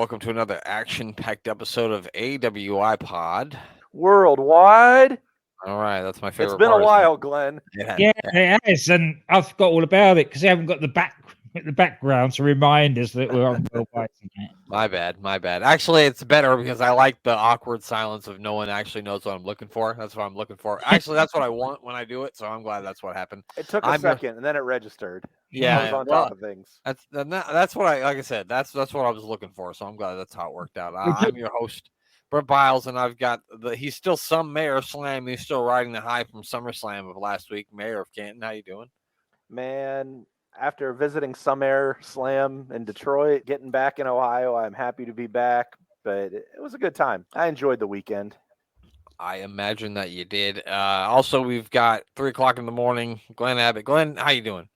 welcome to another action-packed episode of AWIPOD. Worldwide. All right, that's my favorite. It's been a while, Glenn. Yeah, it has, and I forgot all about it because I haven't got the background to remind us that we're on Worldwide. My bad. Actually, it's better because I like the awkward silence of no one actually knows what I'm looking for. That's what I'm looking for. Actually, that's what I want when I do it, so I'm glad that's what happened. It took a second, and then it registered. Yeah, I was on top of things. That's what I said. That's what I was looking for. So I'm glad that's how it worked out. I'm your host, Brent Biles, and I've got he's still some Mayor Slam. He's still riding the high from SummerSlam of last week. Mayor of Canton, how you doing? Man, after visiting SummerSlam in Detroit, getting back in Ohio, I'm happy to be back. But it was a good time. I enjoyed the weekend. I imagine that you did. Also, we've got 3:00 in the morning. Glenn Abbott. Glenn, how you doing?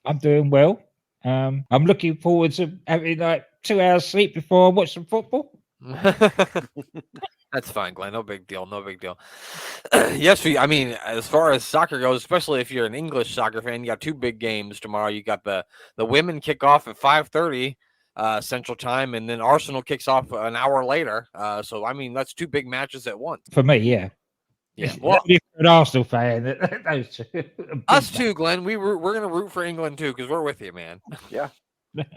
I'm doing well. I'm looking forward to having like 2 hours sleep before I watch some football. That's fine, Glenn. No big deal. Yes, I mean, as far as soccer goes, especially if you're an English soccer fan, you got two big games tomorrow. You got the women kick off at 5:30 Central Time, and then Arsenal kicks off an hour later. So I mean, that's two big matches at once. For me, yeah. Yeah, well, if you're an Arsenal fan, those two. Us too, Glenn. We're gonna root for England too because we're with you, man. Yeah.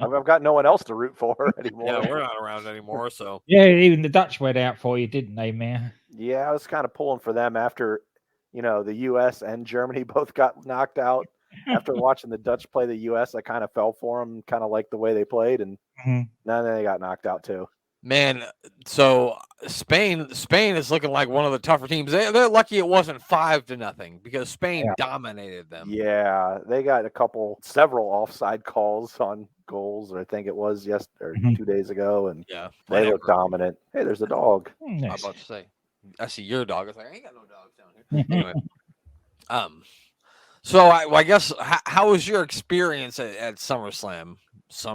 I've got no one else to root for anymore. Yeah, we're not around anymore, so. Yeah, even the Dutch went out for you, didn't they, man? Yeah, I was kind of pulling for them after, the U.S. and Germany both got knocked out. After watching the Dutch play the U.S., I kind of fell for them, kind of liked the way they played, and then they got knocked out too. Man, so Spain is looking like one of the tougher teams. They're lucky it wasn't 5-0 because Spain dominated them. Yeah, they got several offside calls on goals, I think it was 2 days ago, and they look dominant. Hey, there's a dog. I'm about to say, I see your dog. I was like, I ain't got no dogs down here. Anyway, so I guess how was your experience at SummerSlam?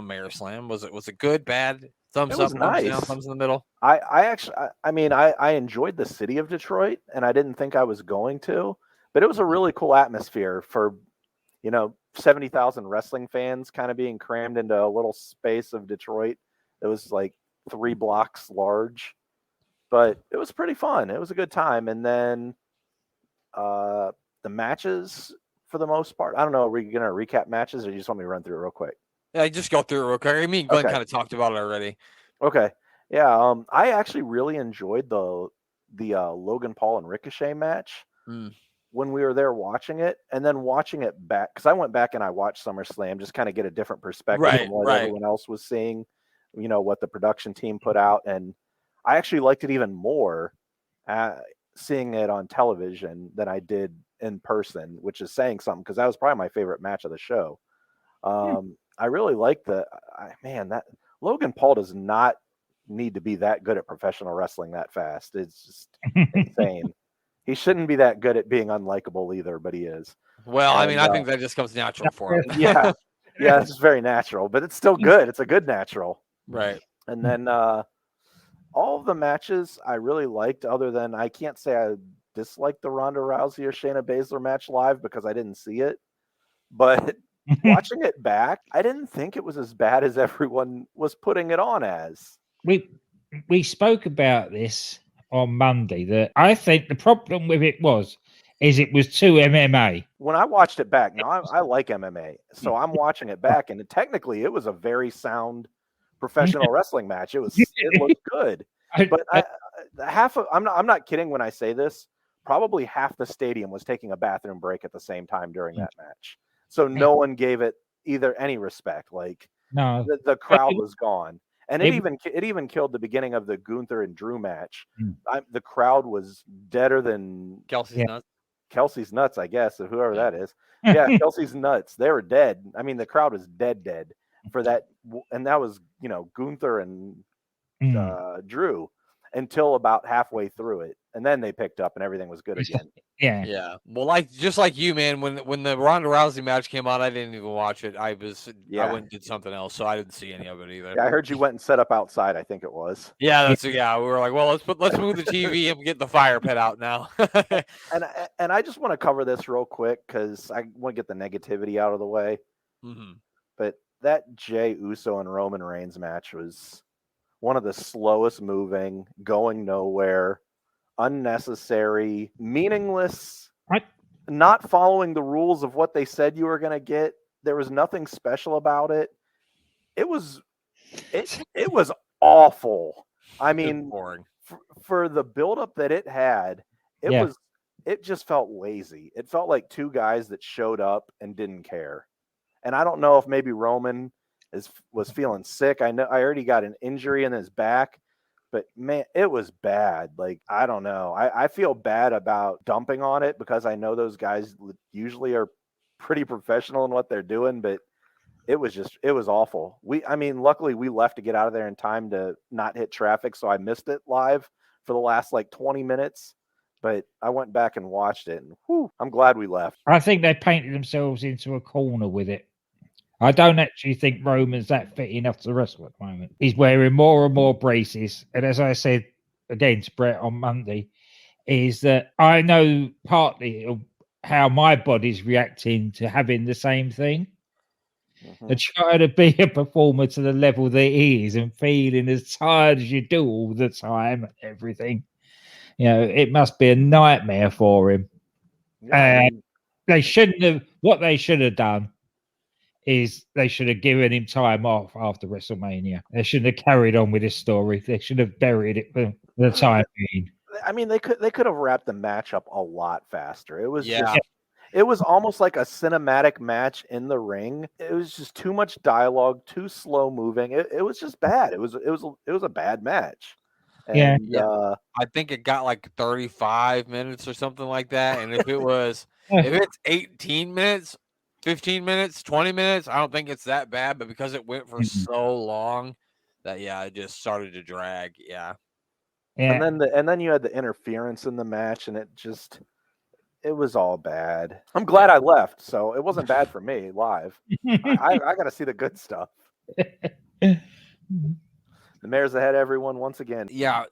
Mayor Slam, was it good, bad? Thumbs up, nice. Thumbs down, thumbs in the middle. I enjoyed the city of Detroit, and I didn't think I was going to, but it was a really cool atmosphere for, 70,000 wrestling fans kind of being crammed into a little space of Detroit. It was like 3 blocks large, but it was pretty fun. It was a good time. And then the matches, for the most part, I don't know, are we going to recap matches, or you just want me to run through it real quick? Yeah, just go through it real quick. I mean, Glenn kind of talked about it already. Okay. Yeah. I actually really enjoyed the Logan Paul and Ricochet match when we were there watching it, and then watching it back, because I went back and I watched SummerSlam, just kind of get a different perspective from what everyone else was seeing, what the production team put out. And I actually liked it even more seeing it on television than I did in person, which is saying something, because that was probably my favorite match of the show. I really like that Logan Paul does not need to be that good at professional wrestling that fast. It's just insane. He shouldn't be that good at being unlikable either, but he is. Well, I think that just comes natural for him. Yeah, it's just very natural, but it's still good. It's a good natural. Right. And then all of the matches I really liked, other than I can't say I disliked the Ronda Rousey or Shayna Baszler match live because I didn't see it, but watching it back, I didn't think it was as bad as everyone was putting it on as. We spoke about this on Monday, that I think the problem with it was too MMA. When I watched it back, now I like MMA, so I'm watching it back, and technically it was a very sound professional wrestling match. It looked good, but I'm not kidding when I say this. Probably half the stadium was taking a bathroom break at the same time during that match. So no one gave it either any respect. Like, no, the crowd was gone, and it even killed the beginning of the Gunther and Drew match. The crowd was deader than Kelsey's nuts, I guess, or whoever that is. Yeah, Kelsey's nuts. They were dead. I mean, the crowd was dead for that, and that was Gunther and Drew until about halfway through it, and then they picked up and everything was good again. Yeah. Well, just like you, man. When the Ronda Rousey match came out, I didn't even watch it. I went and did something else, so I didn't see any of it either. Yeah, I heard you went and set up outside. I think it was. Yeah, we were like, well, let's move the TV and get the fire pit out now. and I just want to cover this real quick because I want to get the negativity out of the way. But that Jey Uso and Roman Reigns match was one of the slowest moving, going nowhere, unnecessary, meaningless, not following the rules of what they said you were going to get. There was nothing special about it. It was awful. I mean, boring. For the buildup that it had, it just felt lazy. It felt like two guys that showed up and didn't care. And I don't know if maybe Roman was feeling sick. I know I already got an injury in his back, but man, it was bad. Like, I don't know. I feel bad about dumping on it because I know those guys usually are pretty professional in what they're doing, but it was awful. Luckily we left to get out of there in time to not hit traffic, so I missed it live for the last like 20 minutes. But I went back and watched it, and I'm glad we left. I think they painted themselves into a corner with it. I don't actually think Roman's that fit enough to wrestle at the moment. He's wearing more and more braces. And as I said again to Brett on Monday, is that I know partly of how my body's reacting to having the same thing. And trying to be a performer to the level that he is and feeling as tired as you do all the time, everything. It must be a nightmare for him. And they shouldn't have. What they should have done is they should have given him time off after WrestleMania. They shouldn't have carried on with this story. They should have buried it for the time being. I mean, they could have wrapped the match up a lot faster. It was it was almost like a cinematic match in the ring. It was just too much dialogue, too slow moving. It was just bad. It was a bad match. And, I think it got like 35 minutes or something like that. And if it's 18 minutes, 15 minutes, 20 minutes, I don't think it's that bad. But because it went for so long, that it just started to drag. Yeah. And then you had the interference in the match, and it was all bad. I'm glad I left, so it wasn't bad for me live. I got to see the good stuff. The mayor's ahead, everyone, once again. Yeah.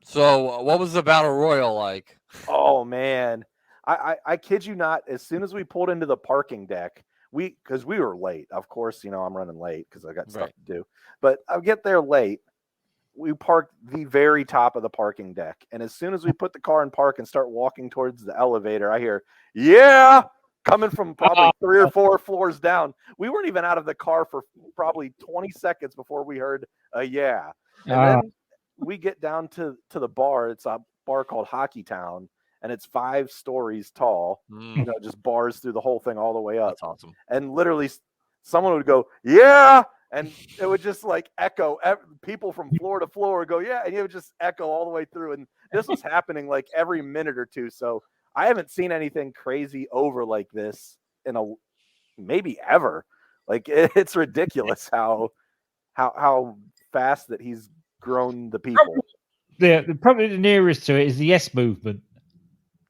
So what was the battle royal like? Oh man, I kid you not. As soon as we pulled into the parking deck, because we were late. Of course, I'm running late because I got stuff to do. But I get there late. We parked the very top of the parking deck. And as soon as we put the car in park and start walking towards the elevator, I hear, yeah, coming from probably 3 or 4 floors down. We weren't even out of the car for probably 20 seconds before we heard a yeah. And then we get down to the bar. It's a bar called Hockey Town, and it's 5 stories tall, just bars through the whole thing all the way up. That's awesome. And literally someone would go, yeah. And it would just like echo. People from floor to floor would go, yeah. And it would just echo all the way through. And this was happening like every minute or two. So I haven't seen anything crazy over like this in maybe ever. Like, it's ridiculous how fast that he's grown the people. Probably the nearest to it is the Yes Movement.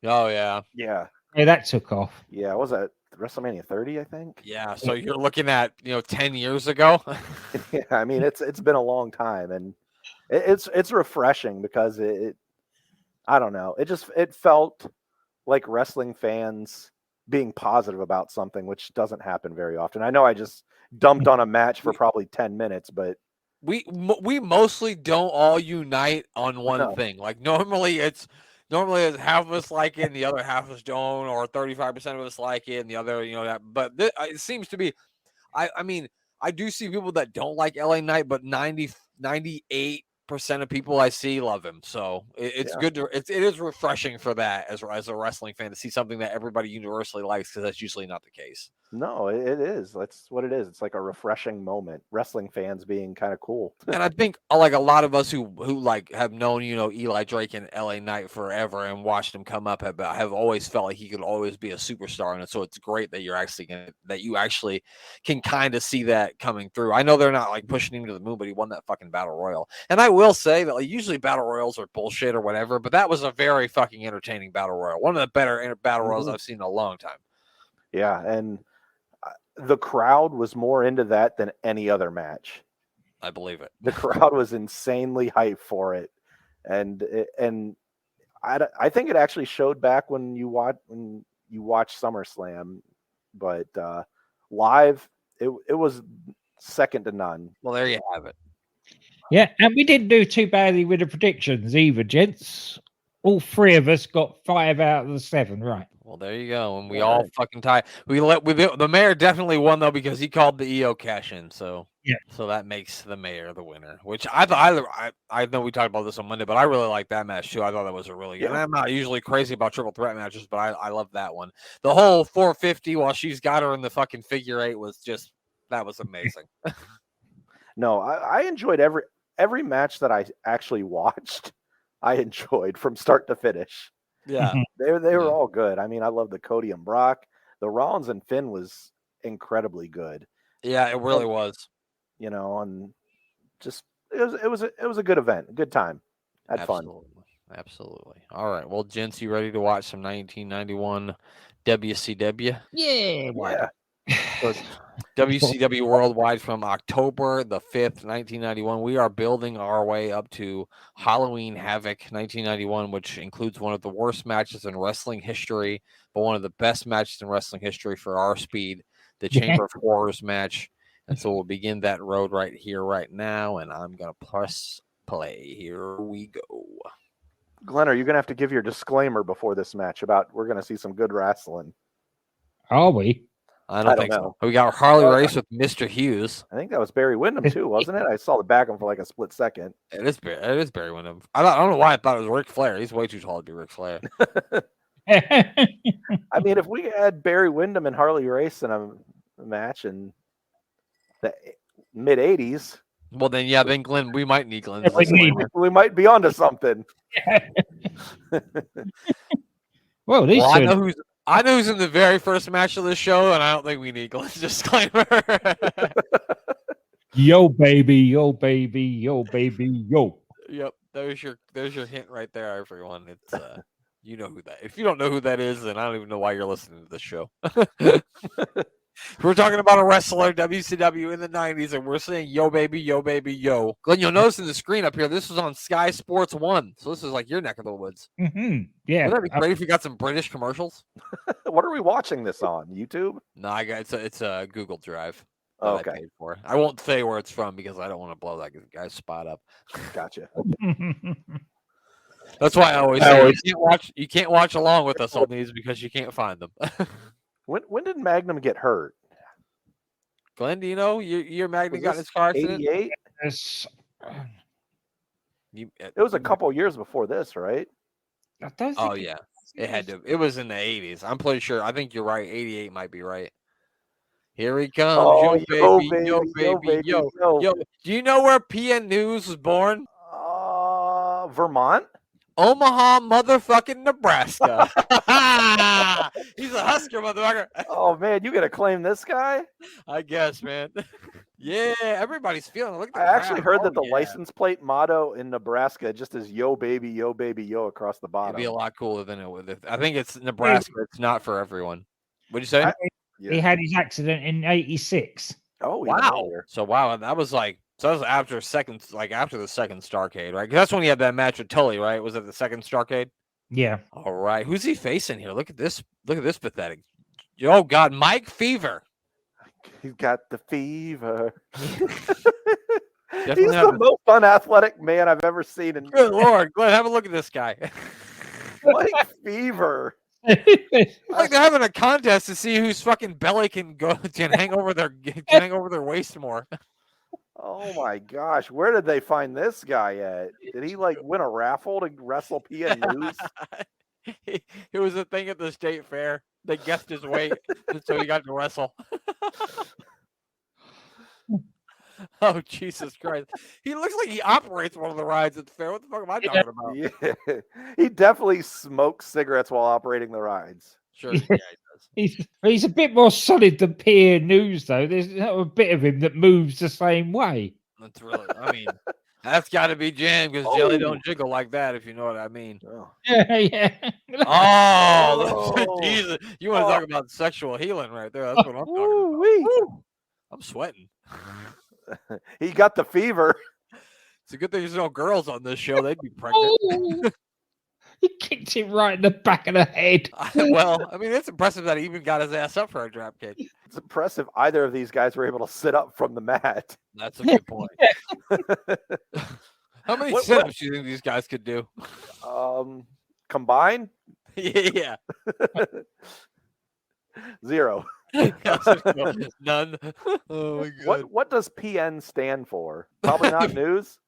Oh, yeah. Yeah. Yeah, that took off. Yeah, was that WrestleMania 30, I think? Yeah, so you're looking at, 10 years ago. Yeah, I mean, it's been a long time, and it's refreshing because I don't know. It felt like wrestling fans being positive about something, which doesn't happen very often. I know I just dumped on a match for probably 10 minutes, but we mostly don't all unite on one thing. Like normally it's half of us like it and the other half of us don't, or 35% of us like it and the other, that. But it seems to be, I mean, I do see people that don't like LA Knight, but 98% of people I see love him. So it's good to it is refreshing for that as a wrestling fan to see something that everybody universally likes, because that's usually not the case. No, it is. That's what it is. It's like a refreshing moment. Wrestling fans being kind of cool. And I think like a lot of us who like have known, Eli Drake and LA Knight forever and watched him come up have always felt like he could always be a superstar. And so it's great that you actually can kind of see that coming through. I know they're not like pushing him to the moon, but he won that fucking battle royal. And I will say that like usually battle royals are bullshit or whatever, but that was a very fucking entertaining battle royal. One of the better battle royals I've seen in a long time. Yeah. And the crowd was more into that than any other match. I believe it. The crowd was insanely hyped for it, and I think it actually showed back when you watch SummerSlam, but live it was second to none. Well, there you have it. Yeah, and we didn't do too badly with the predictions either, gents. All three of us got 5 out of the 7 right. Well, there you go. And we All all right. fucking tie. The mayor definitely won though because he called the EO cash in. So Yeah. So that makes the mayor the winner. Which I thought I know we talked about this on Monday, but I really like that match too. I thought that was a really good. And I'm not usually crazy about triple threat matches, but I love that one. The whole 450 while she's got her in the fucking figure 8 was just that was amazing. No, I enjoyed every match that I actually watched. I enjoyed from start to finish. Yeah. They were all good. I mean, I love the Cody and Brock. The Rollins and Finn was incredibly good. Yeah, it really was. You know, and just it was a good event, a good time. Had fun. Absolutely. All right. Well, gents, you ready to watch some 1991 WCW? Yeah. Yeah. So WCW Worldwide from October the 5th, 1991. We are building our way up to Halloween Havoc 1991, which includes one of the worst matches in wrestling history, but one of the best matches in wrestling history for our speed, the Chamber of Horrors match. And so we'll begin that road right here, right now. And I'm going to press play. Here we go. Glenn, are you going to have to give your disclaimer before this match about we're going to see some good wrestling? Are we? I don't think know. so. We got Harley Race with Mr. Hughes. I think that was Barry Windham too, wasn't it? I saw the back of him for like a split second. It is Barry Windham. I don't know why I thought it was Ric Flair. He's way too tall to be Ric Flair. I mean, if we had Barry Windham and Harley Race in a match in the mid '80s, well then Glenn, we might need Glenn's Yeah, we might be onto something. Well, I know who's in the very first match of the show, and I don't think we need Glenn's disclaimer. Yo, baby, yo, baby, yo, baby, yo. Yep, there's your hint right there, everyone. It's you know who that. If you don't know who that is, then I don't even know why you're listening to this show. We're talking about a wrestler, WCW in the 90s, and we're saying yo baby, yo baby, yo. Glenn, you'll notice in the screen up here, this was on Sky Sports 1. So this is like your neck of the woods. Mm-hmm. Yeah. Wouldn't that be great if you got some British commercials? What are we watching this on? YouTube? No, I got it's a Google Drive. Oh, that I okay. paid for. I won't say where it's from because I don't want to blow that guy's spot up. Gotcha. That's why I always say you can't watch along with us on these because you can't find them. When did Magnum get hurt? Glenn, do you know your Magnum got in his car accident? 88? It was a couple years before this, right? Oh yeah, it had to. It was in the 80s. I'm pretty sure. I think you're right. 88 might be right. Here he comes. Oh, yo, baby, yo. Do you know where PN News was born? Vermont? Omaha, motherfucking Nebraska. He's a Husker, motherfucker. Oh, man, you got to claim this guy? I guess, man. Yeah, everybody's feeling it. Look at I actually heard that the license plate motto in Nebraska just is yo, baby, yo across the bottom. It'd be a lot cooler than it would. I think it's Nebraska. It's not for everyone. What'd you say? He had his accident in '86. Oh, wow. So, that was like, so that was after the second Starrcade, right? Because that's when he had that match with Tully, right? Was it the second Starrcade? Yeah. All right. Who's he facing here? Look at this. Look at this pathetic. Oh, God. Mike Fever. He's got the fever. He's Definitely the most unathletic man I've ever seen. Good Lord. Glenn, have a look at this guy. Mike Fever. Like they're having a contest to see whose fucking belly can hang over their waist more. Oh my gosh, where did they find this guy at? Did he like win a raffle to wrestle PN News? It was a thing at the state fair. They guessed his weight, so he got to wrestle. Oh, Jesus Christ. He looks like he operates one of the rides at the fair. What the fuck am I talking about? Yeah. He definitely smokes cigarettes while operating the rides. Sure, yeah, he does. He's a bit more solid than PN News, though. There's a bit of him that moves the same way. That's really, I mean, that's got to be Jam because Jelly don't jiggle like that, if you know what I mean. Oh. Yeah. Oh, Jesus. You want to talk about sexual healing right there. That's what I'm talking about. I'm sweating. He got the fever. It's a good thing there's no girls on this show. They'd be pregnant. He kicked him right in the back of the head. Well, I mean, it's impressive that he even got his ass up for a drop kick. It's impressive either of these guys were able to sit up from the mat. That's a good point. How many sit-ups do you think these guys could do? Combined? Yeah. 0. None. Oh my God. What does PN stand for? Probably not news.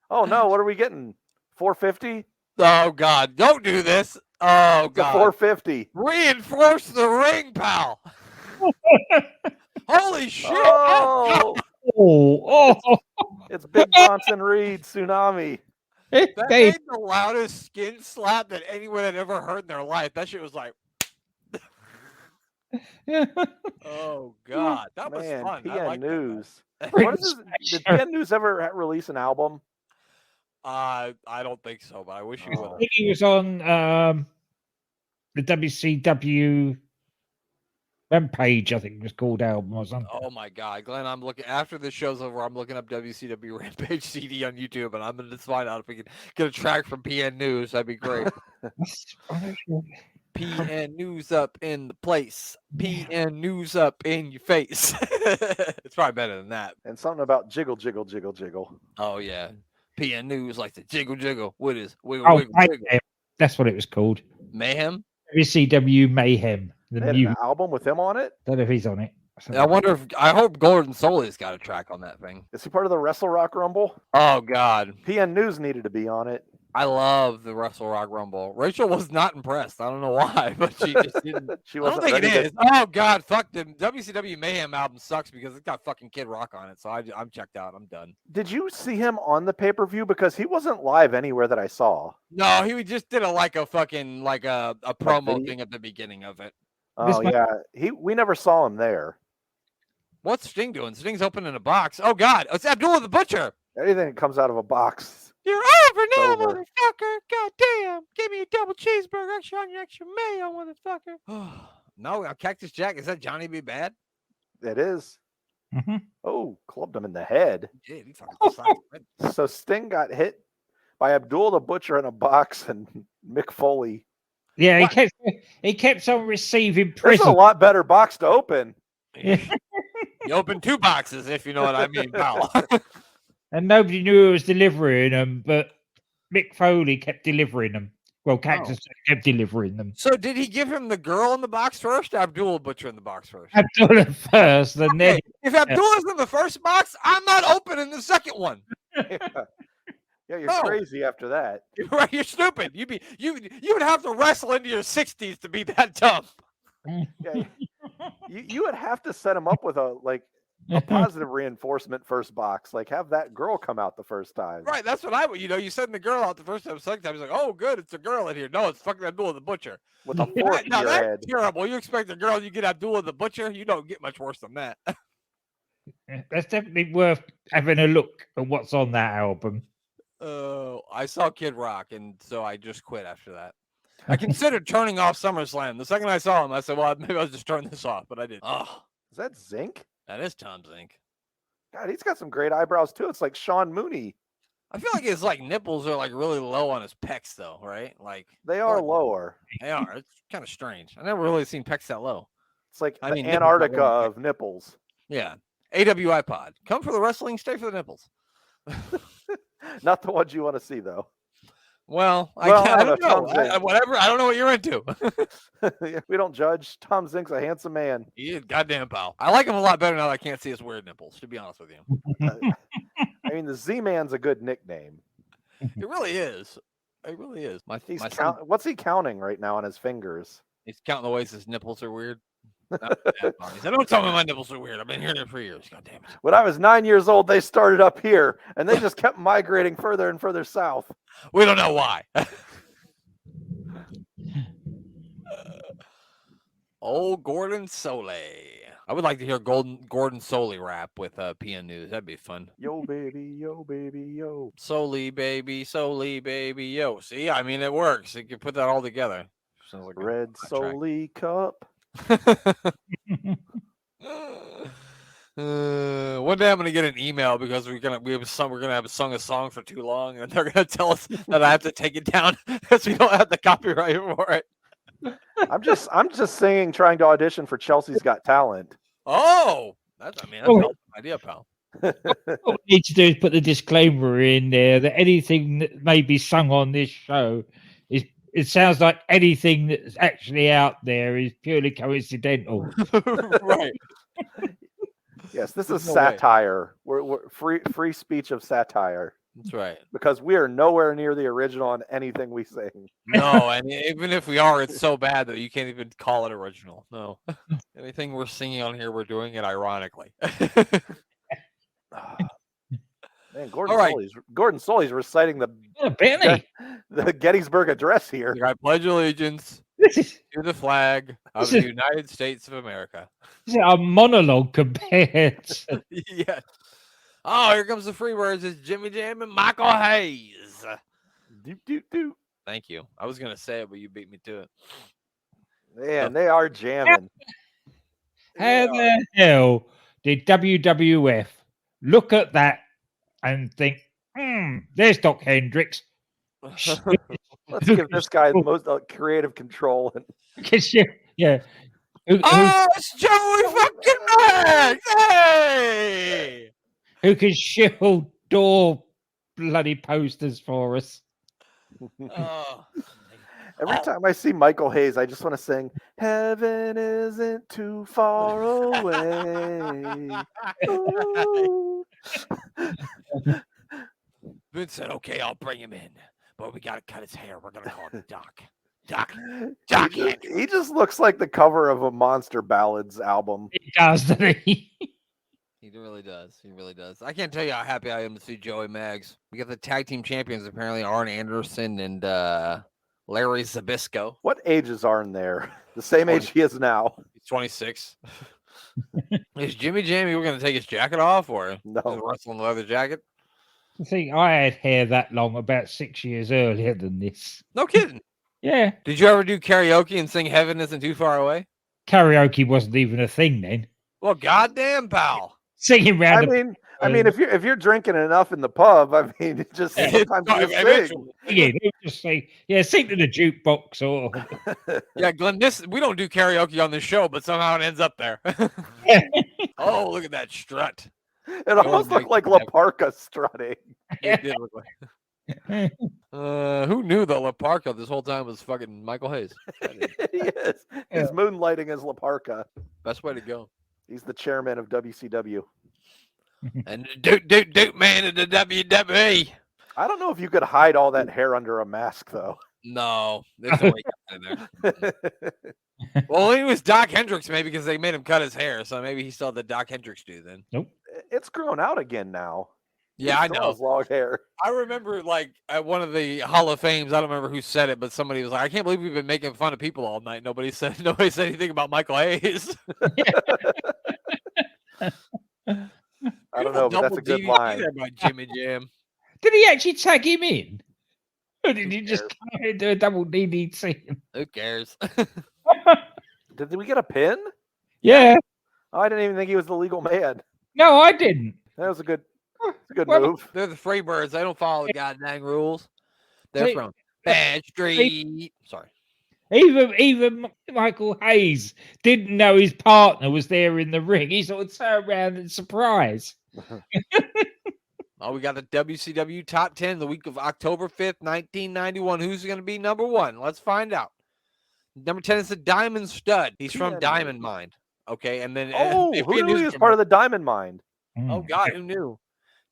Oh no, what are we getting? 450? Oh God, don't do this. Oh It's a God. 450. Reinforce the ring, pal. Holy shit. Oh, it's Big Bronson Reed tsunami. That made the loudest skin slap that anyone had ever heard in their life. That shit was like, oh God, that was fun. PN I like News. What is this? Did PN News ever release an album? I don't think so, but I wish he would. I think he was on the WCW Rampage, I think it was called album or something. Oh my God, Glenn, I'm looking after this show's over. I'm looking up WCW Rampage CD on YouTube, and I'm gonna just find out if we can get a track from PN News. That'd be great. PN News up in the place. PN News up in your face. It's probably better than that. And something about jiggle, jiggle, jiggle, jiggle. Oh yeah, PN News like the jiggle, jiggle. What is wiggle, Oh, wiggle, Mayhem. wiggle. That's what it was called. Mayhem. WCW Mayhem. They had an album with him on it. Don't know if he's on it. I wonder if I hope Gordon Soley's got a track on that thing. Is he part of the Wrestle Rock Rumble? Oh God, PN News needed to be on it. I love the Wrestle Rock Rumble. Rachel was not impressed. I don't know why, but she just didn't. She I don't wasn't think it ready is. Oh God, fuck them. WCW Mayhem album sucks because it's got fucking Kid Rock on it. So I'm checked out. I'm done. Did you see him on the pay-per-view? Because he wasn't live anywhere that I saw. No, he just did a fucking a promo video? thing at the beginning of it. Oh yeah, we never saw him there. What's Sting doing? Sting's opening a box. Oh God, it's Abdullah the Butcher. Anything that comes out of a box. You're over now, Over. motherfucker. God damn. Give me a double cheeseburger, extra onion, extra mayo, motherfucker. No, Cactus Jack. Is that Johnny B. Bad? It is. Mm-hmm. Oh, clubbed him in the head. Yeah, he fucking So Sting got hit by Abdul the Butcher in a box and Mick Foley. Yeah, he kept on receiving This is a presents. lot better box to open. You open 2 boxes, if you know what I mean, pal. And nobody knew who was delivering them, but Mick Foley kept delivering them. Well, Cactus kept delivering them. So did he give him the girl in the box first, or Abdullah Butcher in the box first? Abdullah first, and then If Abdullah's in the first box, I'm not opening the second one. Yeah, you're crazy after that. Right, you're stupid. You would have to wrestle into your 60s to be that dumb. Yeah, you would have to set him up with a positive reinforcement first box. Like have that girl come out the first time. Right, that's what I would. You send the girl out the first time, second time, he's like, oh, good, it's a girl in here. No, it's fucking Abdullah the Butcher. With a fork in Now your that's head. terrible. You expect a girl, you get Abdullah the Butcher, you don't get much worse than that. that's definitely worth having a look at what's on that album. I saw Kid Rock, and so I just quit after that. I considered turning off SummerSlam. The second I saw him, I said, well, maybe I'll just turn this off, but I didn't. Oh, Is that Zinc? that is Tom Zink. God, he's got some great eyebrows too. It's like Sean Mooney. I feel like his nipples are really low on his pecs though, right? Like They are lower. they are. It's kind of strange. I never really seen pecs that low. It's like I the mean, nipples are Antarctica low. of nipples. Yeah. AWIPOD. Come for the wrestling, stay for the nipples. Not the ones you want to see though. Well, I don't know. Whatever. I don't know what you're into. We don't judge. Tom Zink's a handsome man. He is goddamn pal. I like him a lot better now that I can't see his weird nipples, to be honest with you. I mean, the Z-Man's a good nickname. It really is. It really is. What's he counting right now on his fingers? He's counting the ways his nipples are weird. Don't tell me my nipples are weird. I've been hearing it for years. God damn it. When I was 9 years old, they started up here, and they just kept migrating further and further south. We don't know why. Old Gordon Soley. I would like to hear Gordon Soley rap with PN News. That'd be fun. Yo, baby, yo. Soley, baby, yo. See, I mean, it works. You can put that all together. Sounds like Red Soley cup. One day I'm gonna get an email because we're gonna have sung a song for too long, and they're gonna tell us that I have to take it down because we don't have the copyright for it. I'm just singing, trying to audition for Chelsea's Got Talent. Oh, that's an awesome idea, pal. What we need to do is put the disclaimer in there that anything that may be sung on this show is. It sounds like anything that's actually out there is purely coincidental. Right. Yes, this is satire. We're free speech of satire. That's right. Because we are nowhere near the original on anything we sing. No, and even if we are, it's so bad that you can't even call it original. No. Anything we're singing on here, we're doing it ironically. Man, Gordon Soley's reciting the Gettysburg Address here. I pledge allegiance to the flag of the United States of America. This is a monologue compared to... Yes. Oh, here comes the Freebirds. It's Jimmy Jam and Michael Hayes. Doot, doot, doot. Thank you. I was going to say it, but you beat me to it. Man, they are jamming. How the hell did WWF look at that and think, there's Doc Hendricks? Let's give this guy the most creative control. Yeah. It's Joey fucking Max! Hey! Who can shield door bloody posters for us? Every time I see Michael Hayes, I just want to sing, "Heaven isn't too far away." Vince said, "Okay, I'll bring him in, but we gotta cut his hair. We're gonna call him Doc. Doc. He just looks like the cover of a Monster Ballads album. He does, doesn't he? He really does. He really does. I can't tell you how happy I am to see Joey Maggs. We got the tag team champions, apparently, Arn Anderson and Larry Zbyszko. What age is Arn there? The same age he is now. He's 26. Is Jimmy Jam, you were going to take his jacket off or no wrestling leather jacket? I think I had hair that long about 6 years earlier than this. No kidding. Yeah. Did you ever do karaoke and sing Heaven Isn't Too Far Away? Karaoke wasn't even a thing then. Well, goddamn, pal. Singing around. I mean, if you're drinking enough in the pub, I mean, it just sometimes you sing. Yeah, just say, sing to the jukebox or. Yeah, Glenn, we don't do karaoke on this show, but somehow it ends up there. Oh, look at that strut. It almost looked like La Parka strutting. It did look like. Who knew that La Parka this whole time was fucking Michael Hayes? Yes, he's moonlighting as La Parka. Best way to go. He's the chairman of WCW. And Duke man of the WWE. I don't know if you could hide all that hair under a mask, though. No, there's no way in there. Well, he was Doc Hendricks, maybe because they made him cut his hair, so maybe he still the Doc Hendricks do then. Nope, it's grown out again now. Yeah, I know. Long hair. I remember, like, at one of the Hall of Fames, I don't remember who said it, but somebody was like, "I can't believe we've been making fun of people all night." Nobody said anything about Michael Hayes. I don't know, but that's a good line. There by Jimmy Jam. Did he actually tag him in? Or did he just come into a double DDT? Who cares? Did we get a pin? Yeah. Oh, I didn't even think he was the legal man. No, I didn't. That was a good move. They're the Freebirds. They don't follow the goddamn rules. They're from Bad Street. Sorry. Even Michael Hayes didn't know his partner was there in the ring. He sort of turned around in surprise. Oh, we got the WCW Top 10 the week of October 5th, 1991. Who's going to be number 1? Let's find out. Number 10 is the Diamond Stud. He's from Diamond Mine. Okay, and then who knew he was part of the Diamond Mine? Oh God, who knew?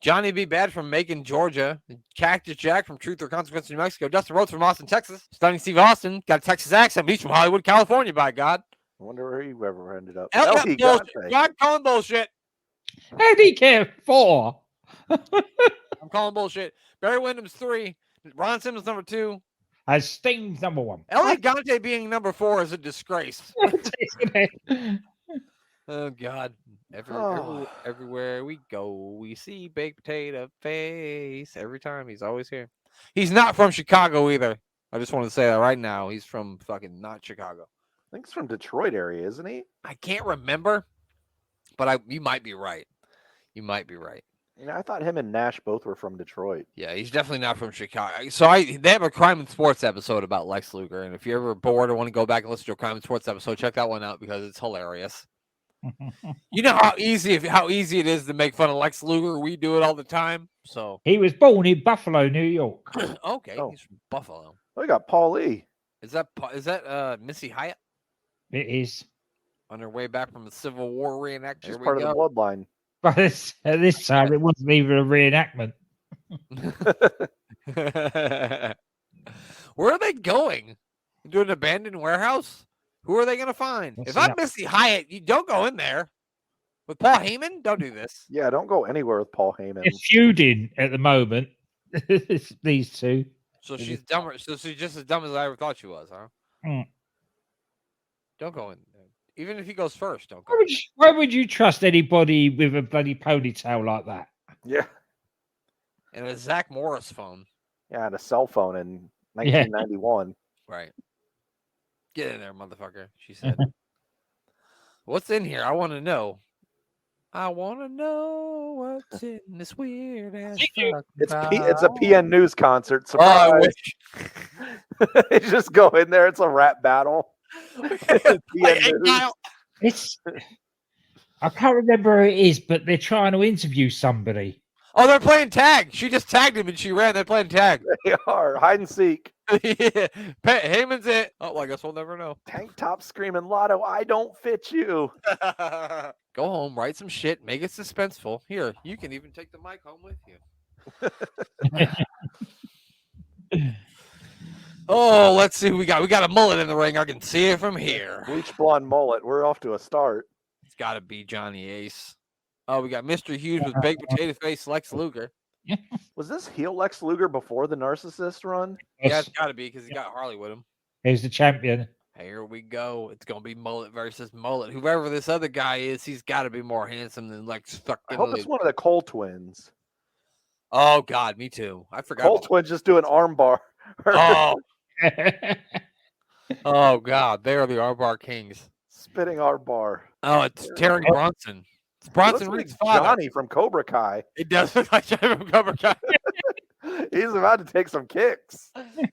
Johnny B. Bad from Macon, Georgia. Cactus Jack from Truth or Consequence, New Mexico. Dustin Rhodes from Austin, Texas. Stunning Steve Austin got a Texas accent, but he's from Hollywood, California. By God, I wonder where he ever ended up. I'm calling bullshit. How did he get 4? I'm calling bullshit. Barry Windham's 3. Ron Simmons number 2. As Sting's number 1. Elliot Gante being number 4 is a disgrace. Oh God! Everywhere we go, we see baked potato face. Every time, he's always here. He's not from Chicago either. I just want to say that right now. He's from fucking not Chicago. I think he's from Detroit area, isn't he? I can't remember, but you might be right. You might be right. I thought him and Nash both were from Detroit. Yeah, he's definitely not from Chicago. So they have a Crime and Sports episode about Lex Luger, and if you're ever bored or want to go back and listen to a Crime and Sports episode, check that one out because it's hilarious. You know how easy it is to make fun of Lex Luger. We do it all the time. So he was born in Buffalo, New York. Okay, he's from Buffalo. We got Paul Lee. Is that Missy Hyatt? It is on her way back from the Civil War reenactment. She's part of the bloodline. But at this time, it wasn't even a reenactment. Where are they going? Into an abandoned warehouse? Who are they going to find? If I'm Missy Hyatt, you don't go in there. With Paul Heyman? Don't do this. Yeah, don't go anywhere with Paul Heyman. They're feuding at the moment. These two. So she's dumber. So she's just as dumb as I ever thought she was, huh? Mm. Don't go in. Even if he goes first, don't go. Why would you trust anybody with a bloody ponytail like that? Yeah. And a Zach Morris phone. Yeah, and a cell phone in 1991. Right. Get in there, motherfucker, she said. What's in here? I want to know. I want to know what's in this weird ass. It's a PN News concert. Surprise! They just go in there. It's a rap battle. I can't remember who it is, but they're trying to interview somebody. Oh, they're playing tag. She just tagged him and she ran. They're playing tag. They are hide and seek. Yeah. Heyman's it. Oh, well, I guess we'll never know. Tank top screaming, Lotto, I don't fit you. Go home, write some shit, make it suspenseful. Here, you can even take the mic home with you. Oh, let's see who we got. We got a mullet in the ring. I can see it from here. Bleach blonde mullet. We're off to a start. It's got to be Johnny Ace. Oh, we got Mr. Hughes with baked potato face Lex Luger. Was this heel Lex Luger before the Narcissist run? Yeah, it's got to be because he got Harley with him. He's the champion. Here we go. It's going to be mullet versus mullet. Whoever this other guy is, he's got to be more handsome than Lex fucking. I hope it's one of the Cole twins. Oh, God, me too. I forgot. Cole twins just doing armbar. Oh. Oh, God. They are the armbar kings. Spitting armbar. Oh, it's Terry Bronson. It's Bronson Reed's father. Johnny from Cobra Kai. It does look like Johnny from Cobra Kai. He's about to take some kicks.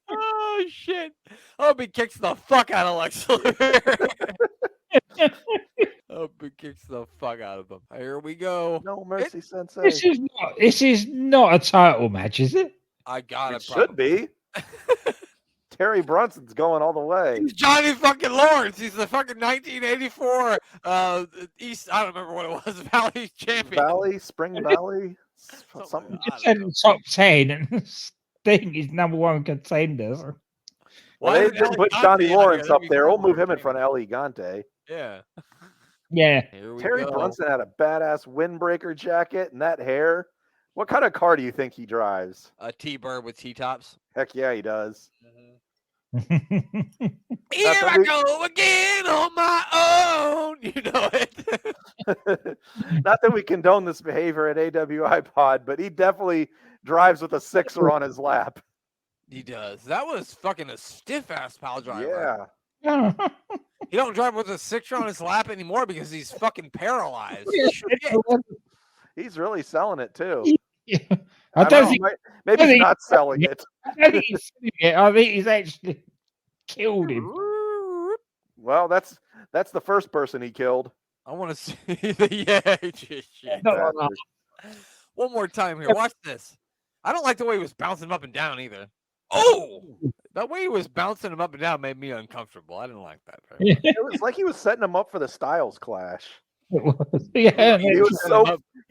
Oh, shit. I hope he kicks the fuck out of Lex Luger. I hope he kicks the fuck out of him. Here we go. No mercy, Sensei. This is not a title match, is it? I got it. It should be. Terry Brunson's going all the way. He's Johnny fucking Lawrence. He's the fucking 1984 East. I don't remember what it was. Valley champion. Spring Valley. Something. Just said top 10 and Sting is number one contender. Well, they didn't put Johnny Lawrence up there. We'll move him in front of El Gigante. Yeah. Yeah. Terry Brunson had a badass windbreaker jacket and that hair. What kind of car do you think he drives? A T-Bird with T-tops. Heck yeah, he does. Here I go again on my own. You know it. Not that we condone this behavior at AWIPOD, but he definitely drives with a sixer on his lap. He does. That was fucking a stiff-ass pile driver. Yeah. He don't drive with a sixer on his lap anymore because he's fucking paralyzed. He's really selling it, too. Yeah. Maybe he's not selling it. I think he's actually killed him. Well, that's the first person he killed. I want to see shit. One more time here. Watch this. I don't like the way he was bouncing him up and down either. Oh, that way he was bouncing him up and down made me uncomfortable. I didn't like that. It was like he was setting him up for the Styles clash. Yeah, he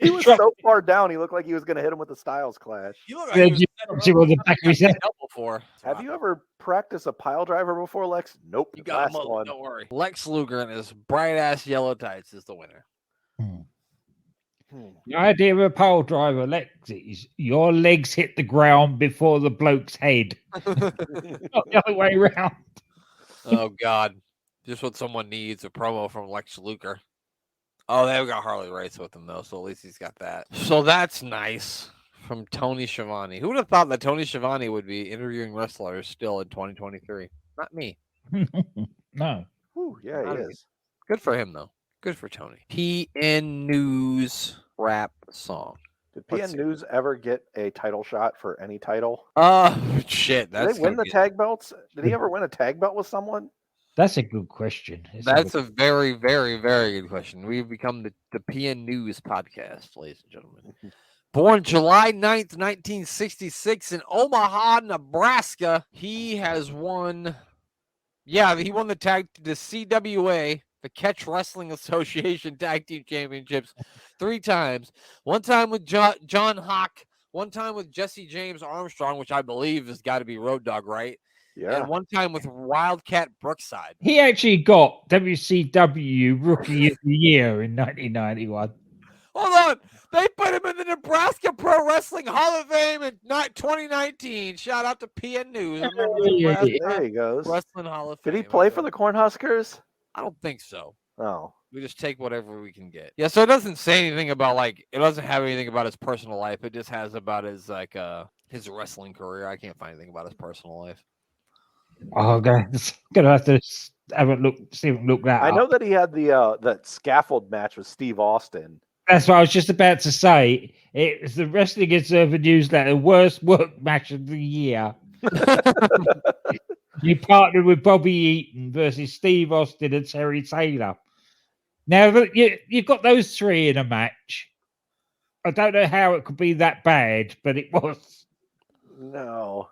was so far down. He looked like he was going to hit him with the Styles clash. You look like the back of his head. Before. Have you ever practiced a pile driver before, Lex? Nope. You got him. One. Don't worry. Lex Luger and his bright ass yellow tights is the winner. The idea of a pile driver, Lex, is your legs hit the ground before the bloke's head. Not the other way around. Oh God. Just what someone needs, a promo from Lex Luger. Oh, they've got Harley Race with him, though, so at least he's got that. So that's nice from Tony Schiavone. Who would have thought that Tony Schiavone would be interviewing wrestlers still in 2023? Not me. No. Ooh, yeah, he is. Good for him, though. Good for Tony. PN News rap song. Did Let's PN see. News ever get a title shot for any title? Shit. Did they win the tag belts? Did he ever win a tag belt with someone? That's a good question. That's a very, very, very good question. We've become the PN News podcast, ladies and gentlemen. Born July 9th, 1966 in Omaha, Nebraska. He has won... Yeah, he won the CWA, the Catch Wrestling Association Tag Team Championships 3 times. One time with John Hawk, one time with Jesse James Armstrong, which I believe has got to be Road Dogg, right? Yeah. And one time with Wildcat Brookside. He actually got WCW Rookie of the Year in 1991. Hold on. They put him in the Nebraska Pro Wrestling Hall of Fame in 2019. Shout out to PN News. Remember the Nebraska There he goes. Wrestling Hall of Fame. Did he play for the Cornhuskers? I don't think so. Oh. We just take whatever we can get. Yeah, so it doesn't say anything about it doesn't have anything about his personal life. It just has about his his wrestling career. I can't find anything about his personal life. Oh, guys, gonna have to have a look, look that I up. know that he had the that scaffold match with Steve Austin. That's what I was just about to say. It was the Wrestling Observer Newsletter worst work match of the year. You partnered with Bobby Eaton versus Steve Austin and Terry Taylor. Now, you've got those 3 in a match. I don't know how it could be that bad, but it was. No.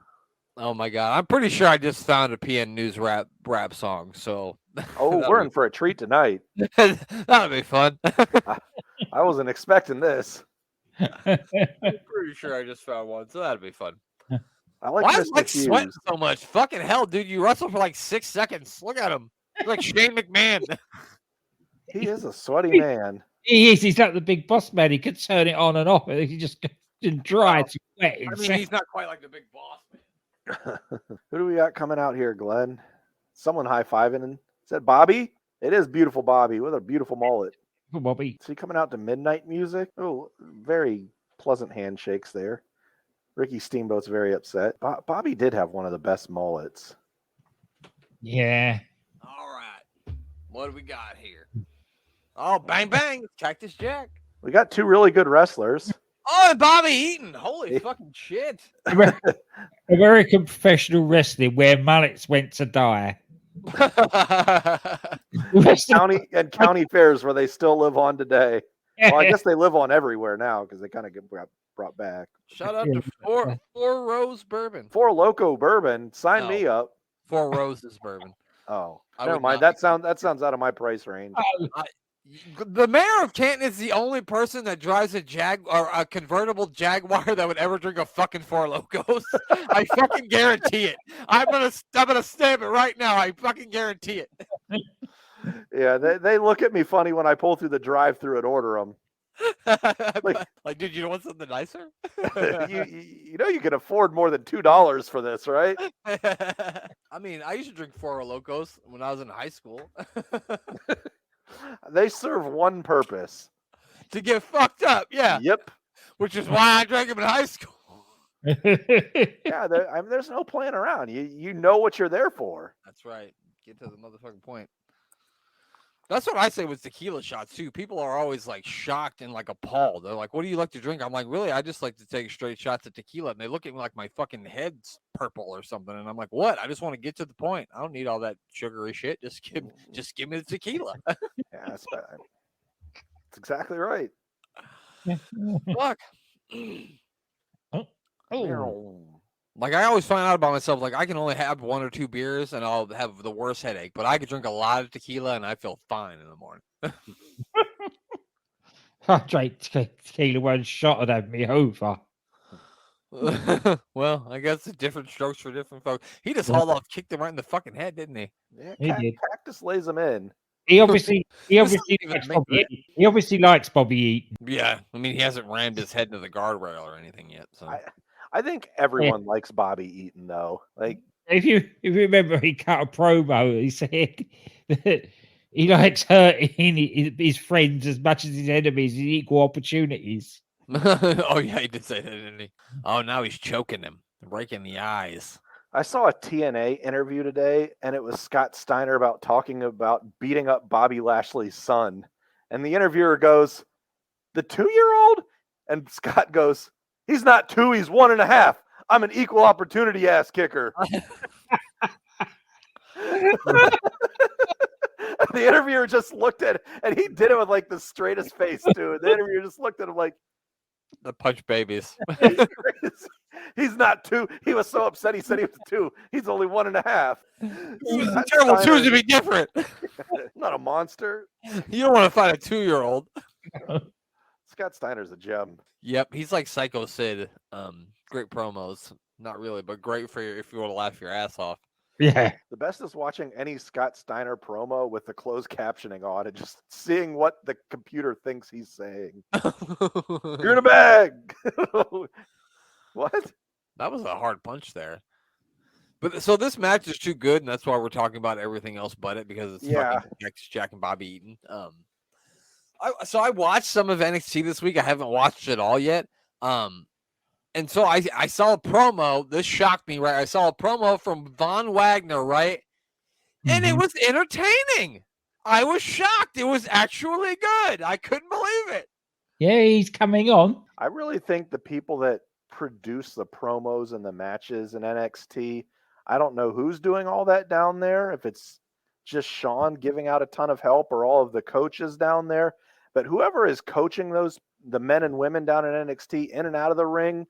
Oh my god! I'm pretty sure I just found a PN News rap song. So we're in for a treat tonight. That'll be fun. I wasn't expecting this. I'm pretty sure I just found one, so that'll be fun. I like Why Mr. is Mike Hughes. sweating so much? Fucking hell, dude! You wrestled for like 6 seconds. Look at him. He's like Shane McMahon. He is a sweaty man. He is. He's like the big boss man. He could turn it on and off. He just dry to wet. I mean, he's not quite like the big boss man. Who do we got coming out here, Glenn? Someone high-fiving. Is that Bobby? It is beautiful Bobby with a beautiful mullet. Bobby. Is he coming out to midnight music? Oh, very pleasant handshakes there. Ricky Steamboat's very upset. Bobby did have one of the best mullets. Yeah. All right. What do we got here? Oh, bang, bang. Cactus Jack. We got 2 really good wrestlers. Oh, and Bobby Eaton. Holy fucking shit. American professional wrestling where mullets went to die. county fairs where they still live on today. Well, I guess they live on everywhere now because they kind of get brought back. Shout out to Four Rose Bourbon. Four Loco Bourbon. Sign me up. 4 Roses Bourbon. Oh, never mind. That sounds out of my price range. The mayor of Canton is the only person that drives a convertible Jaguar that would ever drink a fucking Four Locos. I fucking guarantee it. I'm gonna stamp it right now. I fucking guarantee it. Yeah, they look at me funny when I pull through the drive-through and order them. Like, dude, you want something nicer? you know you can afford more than $2 for this, right? I mean, I used to drink Four Locos when I was in high school. They serve one purpose. To get fucked up, yeah. Yep. Which is why I drank them in high school. Yeah, there's no playing around. You know what you're there for. That's right. Get to the motherfucking point. That's what I say with tequila shots too. People are always like shocked and like appalled. They're like, "What do you like to drink?" I'm like, "Really? I just like to take straight shots of tequila." And they look at me like my fucking head's purple or something. And I'm like, "What? I just want to get to the point. I don't need all that sugary shit. Just give me the tequila." Yeah, that's exactly right. Fuck. Oh. Like I always find out about myself, like I can only have 1 or 2 beers and I'll have the worst headache, but I could drink a lot of tequila and I feel fine in the morning. I drank tequila 1 shot and had me over. Well, I guess it's different strokes for different folks. He just hauled off, kicked him right in the fucking head, didn't he? Yeah, He did. Cactus lays him in. He obviously likes Bobby Eaton. Yeah, I mean he hasn't rammed his head into the guardrail or anything yet. So I think everyone likes Bobby Eaton though. Like if you remember, he cut a promo. He said that he likes hurting his friends as much as his enemies in equal opportunities. Oh yeah, he did say that, didn't he? Oh, now he's choking him, breaking the eyes. I saw a TNA interview today, and it was Scott Steiner talking about beating up Bobby Lashley's son. And the interviewer goes, the 2-year-old? And Scott goes, he's not 2, he's 1.5. I'm an equal opportunity ass kicker. The interviewer just looked at it, and he did it with like the straightest face too. The interviewer just looked at him like, the punch babies. he's not 2. He was so upset. He said he was 2. He's only 1.5. Terrible twos to be different. Not a monster. You don't want to fight a 2-year-old. Scott Steiner's a gem. Yep, he's like Psycho Sid. Great promos. Not really, but great for if you want to laugh your ass off. Yeah. The best is watching any Scott Steiner promo with the closed captioning on and just seeing what the computer thinks he's saying. You're in a bag. What? That was a hard punch there. But so this match is too good, and that's why we're talking about everything else but it, because it's fucking Cactus Jack and Bobby Eaton. I watched some of NXT this week. I haven't watched it all yet. And so I saw a promo. This shocked me, right? I saw a promo from Von Wagner, right? And it was entertaining. I was shocked. It was actually good. I couldn't believe it. Yeah, he's coming on. I really think the people that produce the promos and the matches in NXT, I don't know who's doing all that down there. If it's just Sean giving out a ton of help or all of the coaches down there. But whoever is coaching the men and women down in NXT in and out of the ring,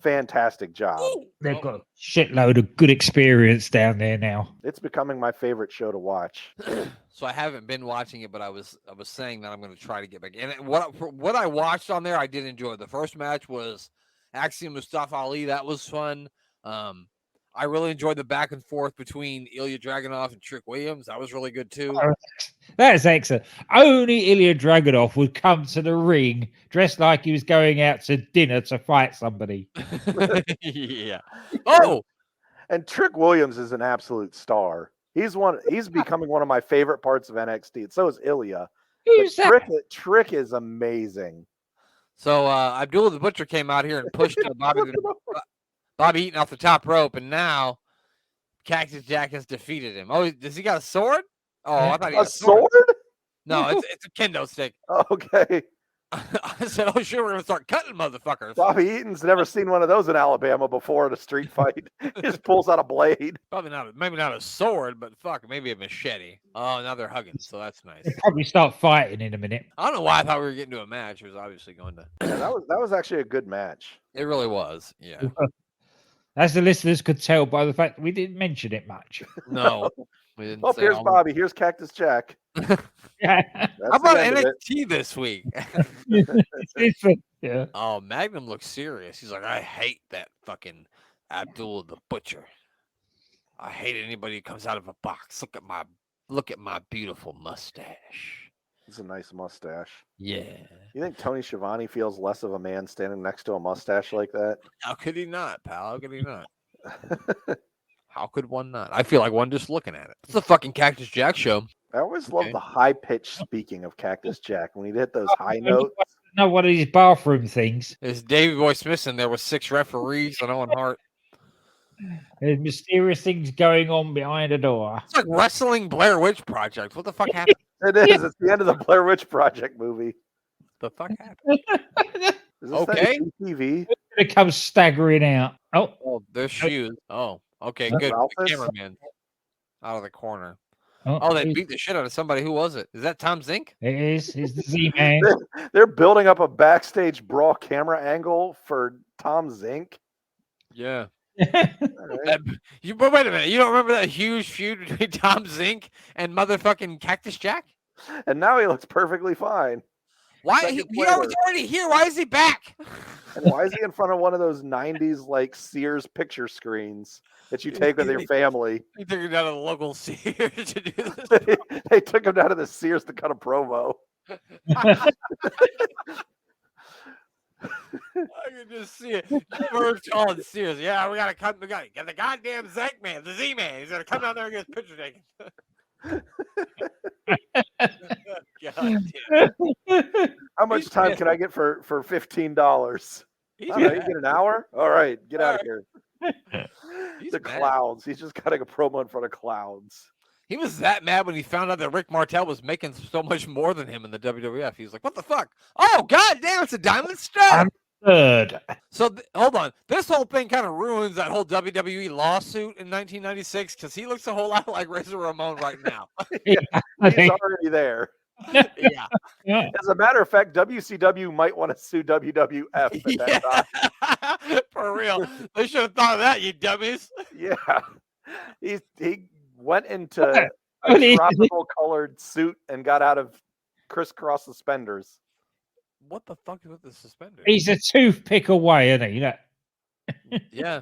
fantastic job. They've got a shitload of good experience down there now. It's becoming my favorite show to watch. So I haven't been watching it, but I was saying that I'm going to try to get back. And what I watched on there, I did enjoy. The first match was Axiom Mustafa Ali. That was fun. I really enjoyed the back and forth between Ilya Dragunov and Trick Williams. That was really good too. That's excellent. Only Ilya Dragunov would come to the ring dressed like he was going out to dinner to fight somebody. Yeah. Oh, and Trick Williams is an absolute star. He's becoming one of my favorite parts of NXT. And so is Ilya. Who's that? Trick is amazing. So Abdullah the Butcher came out here and pushed Bobby Eaton off the top rope, and now Cactus Jack has defeated him. Oh, does he got a sword? Oh, I thought he had a sword? No, it's a kendo stick. Okay. I said, oh, sure, we're going to start cutting motherfuckers. Bobby Eaton's never seen one of those in Alabama before in a street fight. He just pulls out a blade. Maybe not a sword, but fuck, maybe a machete. Oh, now they're hugging, so that's nice. They'll probably start fighting in a minute. I don't know why I thought we were getting to a match. It was obviously going to. Yeah, that was actually a good match. It really was, yeah. As the listeners could tell by the fact that we didn't mention it much. No. We didn't oh, here's Bobby. Here's Cactus Jack. Yeah. How about NXT this week? Yeah. Oh, Magnum looks serious. He's like, I hate that fucking Abdullah the Butcher. I hate anybody who comes out of a box. Look at my beautiful mustache. It's a nice mustache. Yeah. You think Tony Schiavone feels less of a man standing next to a mustache like that? How could he not, pal? How could he not? How could one not? I feel like one just looking at it. It's the fucking Cactus Jack show. I always love the high-pitched speaking of Cactus Jack. When he'd hit those high notes. No, one of these bathroom things. There's Davey Boy Smith in there with 6 referees and Owen Hart. There's mysterious things going on behind the door. It's like wrestling Blair Witch Project. What the fuck happened? It is. Yeah. It's the end of the Blair Witch Project movie. The fuck happened? Is this okay. TV? It comes staggering out. Oh, there's shoes. Oh, okay, good. The cameraman out of the corner. Oh, they beat the shit out of somebody. Who was it? Is that Tom Zink? It is. It's the Z-Man. They're building up a backstage brawl camera angle for Tom Zink. Yeah. Right. But wait a minute. You don't remember that huge feud between Tom Zink and motherfucking Cactus Jack? And now he looks perfectly fine. Why? He was already here. Why is he back? And why is he in front of one of those 90s like Sears picture screens that you take with your family? They took him down to the local Sears to do this. They took him down to the Sears to cut a promo. I can just see it. First calling Sears. Yeah, we gotta cut. We got the goddamn Zank man, the Z-Man. He's gonna come down there and get his picture taken. God damn. How much time can I get for $15? You get an hour? All right, get out of here. The clowns. He's just cutting a promo in front of clowns. He was that mad when he found out that Rick Martel was making so much more than him in the WWF. He was like, "What the fuck? Oh, god damn, it's a diamond stud." Third. So hold on, this whole thing kind of ruins that whole WWE lawsuit in 1996 because he looks a whole lot like Razor Ramon right now. He's already there. Yeah. As a matter of fact, WCW might want to sue WWF at that time. For real. They should have thought of that, you dummies. Yeah. He went into a tropical colored suit and got out of crisscross suspenders. What the fuck is with the suspenders? He's a toothpick away, isn't he? Yeah.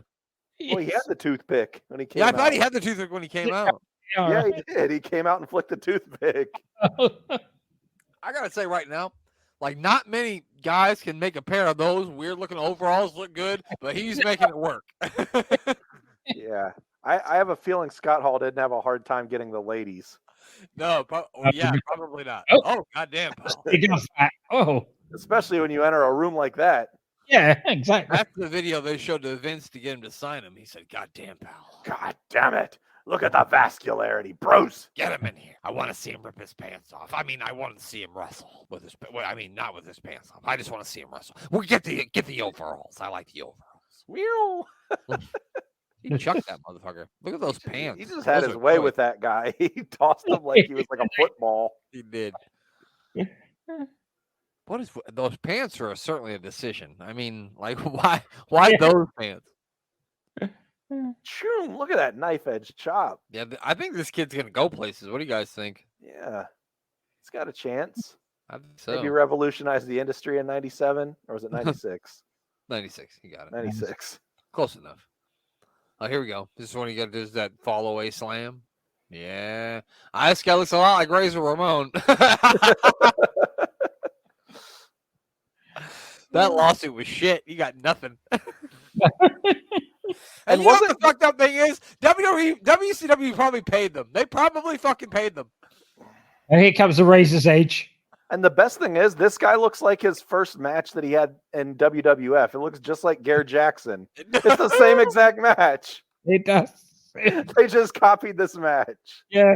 Well, he had the toothpick when he came out. Yeah, I thought he had the toothpick when he came out. Yeah, he did. He came out and flicked the toothpick. I gotta say right now, like not many guys can make a pair of those weird looking overalls look good, but he's making it work. Yeah. I have a feeling Scott Hall didn't have a hard time getting the ladies. No, probably not. Oh, goddamn, pal. He does that. Oh. Especially when you enter a room like that. Yeah, exactly. After the video they showed to Vince to get him to sign him, he said, "God damn, pal. God damn it. Look at the vascularity. Bruce. Get him in here. I want to see him rip his pants off. I mean, I want to see him wrestle with his. Not with his pants off. I just want to see him wrestle. Well, get the overalls. I like the overalls. Whew. He chucked that motherfucker. Look at those pants. He just had his way with that guy. He tossed him like he was like a football. He did. What is those pants are certainly a decision. I mean, like why those pants? Choom, look at that knife edge chop. Yeah, I think this kid's gonna go places. What do you guys think? Yeah, he's got a chance. I think so. Maybe revolutionize the industry in '97, or was it '96? 96. You got it. 96. Close enough. Oh, here we go. This is when you got to do that fall away slam. Yeah, this guy looks a lot like Razor Ramon. That lawsuit was shit. You got nothing. And you know what the fucked up thing is? WCW probably paid them. They probably fucking paid them. And here comes the Razor's Edge. And the best thing is, this guy looks like his first match that he had in WWF. It looks just like Garrett Jackson. It's the same exact match. It does. They just copied this match. Yeah.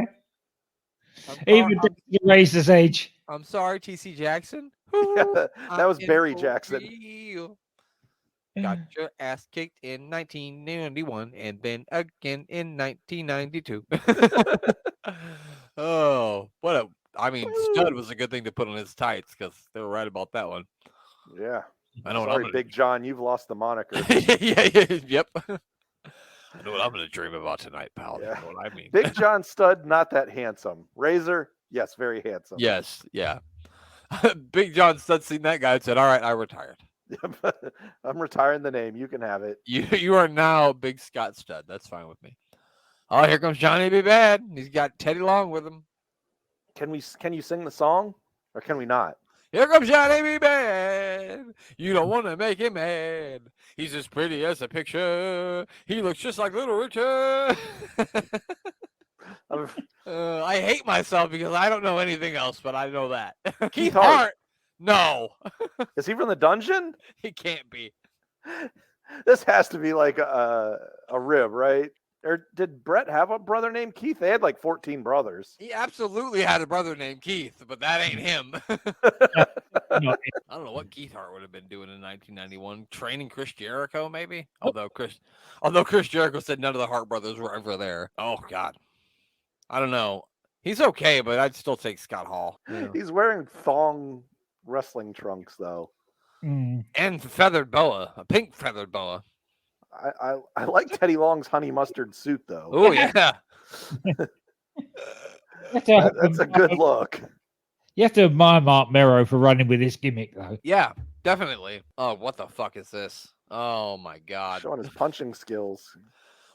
Even the Razor's Edge. I'm sorry, TC Jackson. Yeah, that was Barry Jackson. Got your ass kicked in 1991 and then again in 1992. Oh, stud was a good thing to put on his tights because they were right about that one. Yeah. I know. Sorry, Big John, you've lost the moniker. Yep. I know what I'm going to dream about tonight, pal. Yeah. You know what I mean? Big John Studd, not that handsome. Razor, yes, very handsome. Yes, yeah. Big John Studd seen that guy and said, "All right, I retired. I'm retiring the name. You can have it. You are now Big Scott Studd. That's fine with me." Oh, here comes Johnny B. Bad. He's got Teddy Long with him. Can you sing the song, or can we not? Here comes Johnny B. Bad. You don't want to make him mad. He's as pretty as a picture. He looks just like Little Richard. I hate myself because I don't know anything else, but I know that. Keith Hart. No. Is he from the dungeon? He can't be. This has to be like a rib, right? Or did Brett have a brother named Keith? They had like 14 brothers. He absolutely had a brother named Keith, but that ain't him. I don't know what Keith Hart would have been doing in 1991. Training Chris Jericho, maybe? Although Chris Jericho said none of the Hart brothers were ever there. Oh, God. I don't know. He's okay, but I'd still take Scott Hall. Yeah. He's wearing thong wrestling trunks, though. And feathered boa, a pink feathered boa. I like Teddy Long's honey mustard suit, though. Oh, yeah. That's a good look. You have to admire Mark Mero for running with this gimmick, though. Yeah, definitely. Oh, what the fuck is this? Oh, my God. Showing his punching skills.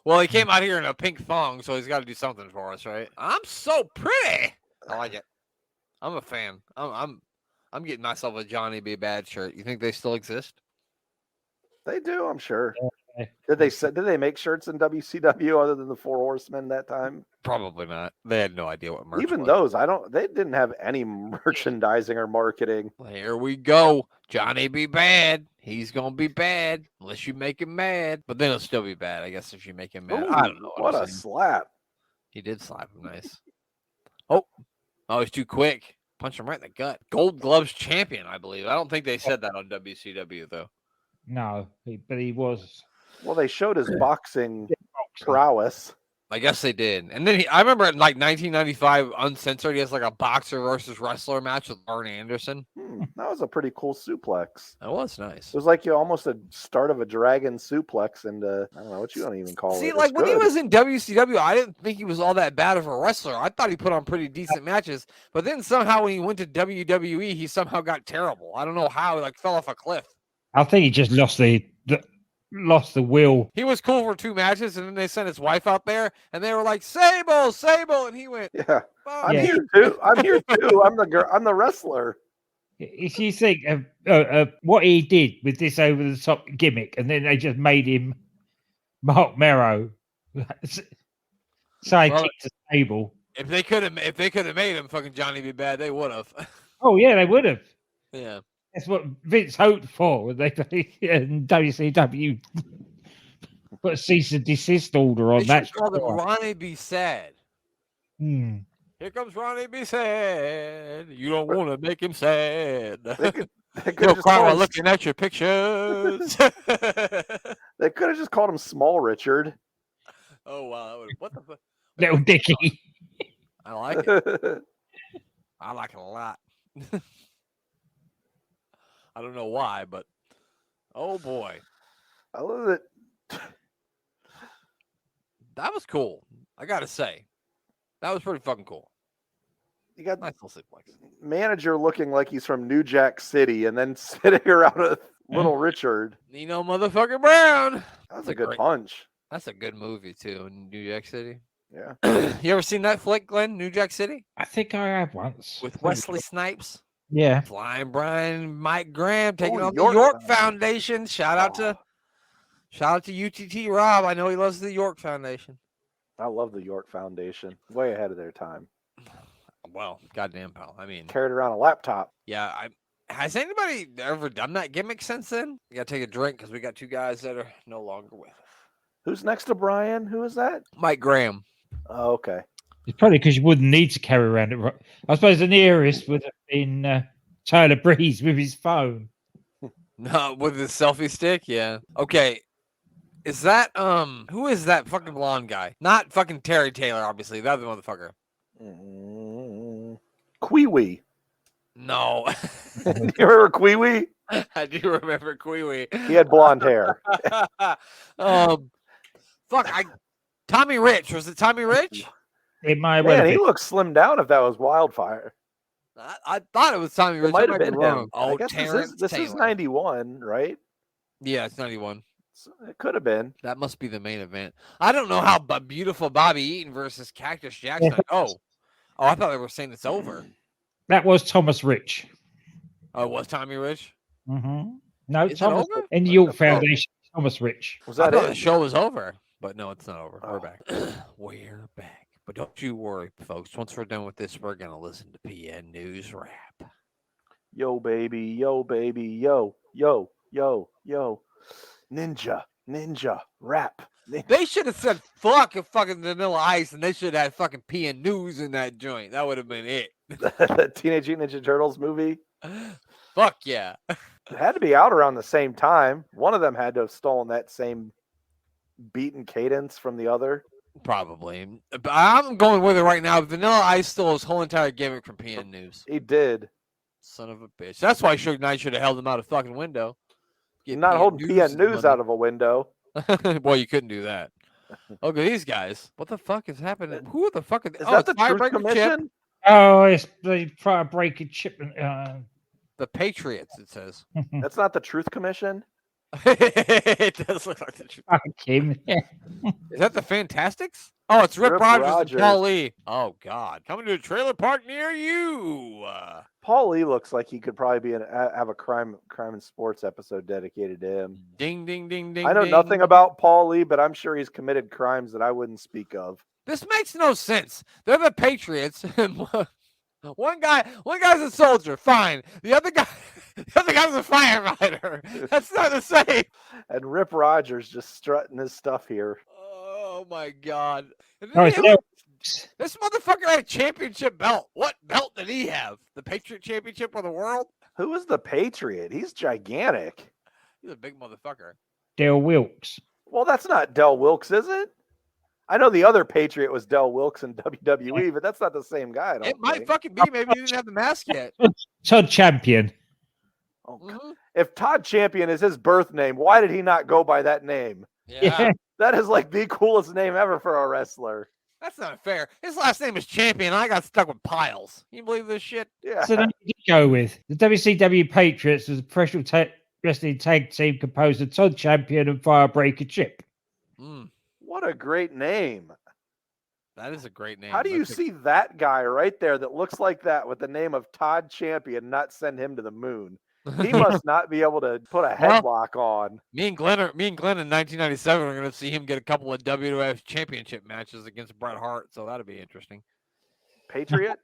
Well, he came out here in a pink thong, so he's got to do something for us, right? I'm so pretty. I like it. I'm a fan. I'm getting myself a Johnny B. Bad shirt. You think they still exist? They do, I'm sure. Did they make shirts in WCW other than the Four Horsemen that time? Probably not. They had no idea what merch Even was. those, they didn't have any merchandising or marketing. Here we go. Johnny B. Bad. He's gonna be bad unless you make him mad. But then he'll still be bad, I guess, if you make him mad. Ooh, I don't know. What a slap. He did slap him nice. Oh, he's too quick. Punch him right in the gut. Gold Gloves champion, I believe. I don't think they said that on WCW though. No, but he was. Well, they showed his boxing boxing. prowess. I guess they did. And then I remember in like 1995, uncensored, he has like a boxer versus wrestler match with Arn Anderson. That was a pretty cool suplex. That was nice. It was like almost a start of a dragon suplex, and I don't know what you want to even call it. See, like when he was in WCW, I didn't think he was all that bad of a wrestler. I thought he put on pretty decent matches, but then somehow when he went to WWE, he somehow got terrible. I don't know how. He like fell off a cliff. I think he just lost the will. He was cool for 2 matches, and then they sent his wife out there, and they were like, "Sable, Sable," and he went, "Yeah, oh, I'm here too. I'm here too. I'm the wrestler." If you think of what he did with this over the top gimmick, and then they just made him Mark Merrow, sidekick to Sable. If they could have made him fucking Johnny B. Bad, they would have. Oh yeah, they would have. Yeah. That's what Vince hoped for when they in WCW put a cease and desist order on that. Called him Ronnie B. Sad. Here comes Ronnie B. Sad. You don't want to make him sad. They could You'll cry while looking at your pictures. They could have just called him Small Richard. Oh wow! What the fuck? Little Dicky. I like it. I like it a lot. I don't know why, but oh boy, I love it. That was cool. I gotta say, that was pretty fucking cool. You got nice little suplex. Manager looking like he's from New Jack City, and then sitting around a Little Richard. Nino motherfucking Brown. That's a good punch. That's a good movie too in New Jack City. Yeah. You ever seen that flick, Glenn? New Jack City? I think I have once. With Wesley Snipes? Yeah. Flying Brian, Mike Graham taking on the York Foundation. Shout out to UTT Rob. I know he loves the York Foundation. I love the York Foundation. Way ahead of their time. Well, goddamn pal. I mean, carried around a laptop. Yeah, has anybody ever done that gimmick since then? We gotta take a drink because we got 2 guys that are no longer with us. Who's next to Brian? Who is that? Mike Graham. Oh, okay. It's probably because you wouldn't need to carry around it. I suppose the nearest would have been Tyler Breeze with his phone. No, with his selfie stick, yeah. Okay. Is that who is that fucking blonde guy? Not fucking Terry Taylor, obviously. The other motherfucker. Kwee-wee. No. You remember Kwee-wee? I do remember Kwee-wee. He had blonde hair. Tommy Rich. Was it Tommy Rich? It might Man, he looked slimmed down if that was Wildfire. I thought it was Tommy Rich. It might have been wrong. him. Oh, I guess Terrence this is 91, right? Yeah, it's 91. So it could have been. That must be the main event. I don't know how beautiful Bobby Eaton versus Cactus Jackson. Oh, I thought they were saying it's over. That was Thomas Rich. Oh, it was Tommy Rich? Mm-hmm. No, Is Thomas it over? in the York Foundation. Thomas Rich. Was that I thought the show was over, but no, it's not over. Oh. We're back. We're back. But don't you worry, folks. Once we're done with this, we're gonna listen to PN News Rap. Yo, baby, yo, baby, yo, yo, yo, yo. Ninja rap. They should have said fucking Vanilla Ice, and they should have had fucking PN News in that joint. That would have been it. The Teenage Mutant Ninja Turtles movie. Fuck yeah. It had to be out around the same time. One of them had to have stolen that same beat and cadence from the other. Probably. But I'm going with it right now. Vanilla Ice stole his whole entire gimmick from PN News. He did. Son of a bitch. That's why Suge Knight should have held him out a fucking window. Not holding PN News out of a window. Boy, you couldn't do that. Look at these guys. What the fuck is happening? Who the fuck is that? The Truth Commission? Chip. Oh, it's the Fire Breaker Chip. The Patriots, it says. That's not the Truth Commission? It does look like the Truth. Fuck him. Is that the Fantastics? Oh, it's Rip Rogers and Paul Lee. Oh, God. Coming to a trailer park near you. Paul Lee looks like he could probably have a crime and sports episode dedicated to him. Ding, ding, ding, ding. I know nothing about Paul Lee, but I'm sure he's committed crimes that I wouldn't speak of. This makes no sense. They're the Patriots. One guy's a soldier, fine. The other guy's a firefighter. That's not the same. And Rip Rogers just strutting his stuff here. Oh my God! This motherfucker had a championship belt. What belt did he have? The Patriot Championship of the world? Who is the Patriot? He's gigantic. He's a big motherfucker. Del Wilkes. Well, that's not Del Wilkes, is it? I know the other Patriot was Del Wilkes in WWE, but that's not the same guy. It might fucking be. Maybe he didn't have the mask yet. Todd Champion. Oh, if Todd Champion is his birth name, why did he not go by that name? Yeah. That is like the coolest name ever for a wrestler. That's not fair. His last name is Champion. I got stuck with Piles. You believe this shit? Yeah. So then you go with the WCW Patriots was a professional wrestling tag team composed of Todd Champion and Firebreaker Chip. What a great name. That is a great name. How do you see that guy right there that looks like that with the name of Todd Champion not send him to the moon? He must not be able to put a headlock on. Me and Glenn in 1997 are going to see him get a couple of WWF championship matches against Bret Hart, so that'll be interesting. Patriot?